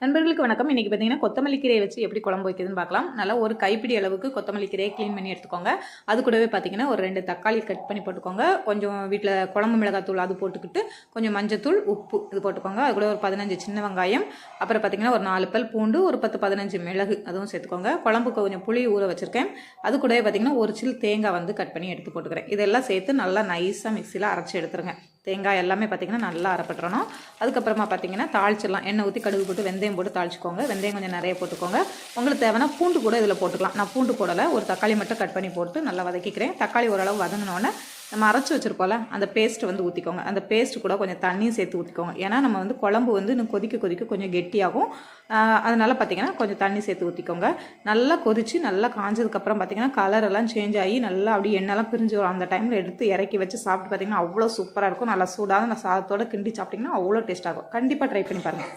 நண்பர்களுக்கு வணக்கம். இன்றைக்கி பார்த்தீங்கன்னா கொத்தமல்லி கீரையை வச்சு எப்படி குழம்பு வைக்கிறதுன்னு பார்க்கலாம். நல்லா ஒரு கைப்பிடி அளவுக்கு கொத்தமல்லி கீரையை க்ளீன் பண்ணி எடுத்துக்கோங்க. அது கூடவே பார்த்தீங்கன்னா ஒரு 2 தக்காளி கட் பண்ணி போட்டுக்கோங்க. கொஞ்சம் வீட்டில் குழம்பு மிளகாத்தூள் அது போட்டுக்கிட்டு கொஞ்சம் மஞ்சத்தூள், உப்பு இது போட்டுக்கோங்க. அது கூட ஒரு 15 சின்ன வெங்காயம், அப்புறம் பார்த்தீங்கன்னா ஒரு 4 பல் பூண்டு, ஒரு 10-15 மிளகு அதுவும் சேர்த்துக்கோங்க. குழம்புக்கு கொஞ்சம் புளி ஊற வச்சுருக்கேன். அது கூடவே பார்த்தீங்கன்னா ஒரு சில் தேங்காய் வந்து கட் பண்ணி எடுத்து போட்டுக்கிறேன். இதெல்லாம் சேர்த்து நல்லா நைஸாக மிக்சியில் அரைச்சி எடுத்துருங்க. தேங்காய் எல்லாமே பார்த்திங்கன்னா நல்லா அரைப்பட்டுறணும். அதுக்கப்புறமா பார்த்தீங்கன்னா தாளிச்சிடலாம். எண்ணெய் ஊற்றி கடுகு போட்டு வெந்தயம் போட்டு தாளிச்சிக்கோங்க. வெந்தயம் கொஞ்சம் நிறைய போட்டுக்கோங்க. உங்களுக்கு தேவைன்னா பூண்டு கூட இதில் போட்டுக்கலாம். நான் பூண்டு போடலை, ஒரு தக்காளி மட்டும் கட் பண்ணி போட்டு நல்லா வதக்கிக்கிறேன். தக்காளி ஓரளவு வதங்கினோடனே நம்ம அரைச்சி வச்சுருப்போம்ல அந்த பேஸ்ட்டு வந்து ஊற்றிக்கோங்க. அந்த பேஸ்ட்டு கூட கொஞ்சம் தண்ணியும் சேர்த்து ஊற்றிக்கோங்க. ஏன்னா நம்ம வந்து குழம்பு வந்து இன்னும் கொதிக்க கொஞ்சம் கெட்டியாகும். அதனால் பார்த்திங்கன்னா கொஞ்சம் தண்ணி சேர்த்து ஊற்றிக்கோங்க. நல்லா கொதித்து நல்லா காஞ்சதுக்கப்புறம் பார்த்திங்கன்னா கலரெல்லாம் சேஞ்ச் ஆகி நல்லா அப்படியே எண்ணெய்லாம் பிரிஞ்சு வரும். அந்த டைமில் எடுத்து இறக்கி வச்சு சாப்பிட்டு பார்த்திங்கன்னா அவ்வளோ சூப்பராக இருக்கும். நல்லா சூடாக நான் சாதத்தோடு கிண்டி சாப்பிட்டிங்கன்னா அவ்வளோ டேஸ்ட்டாகும். கண்டிப்பாக ட்ரை பண்ணி பாருங்கள்.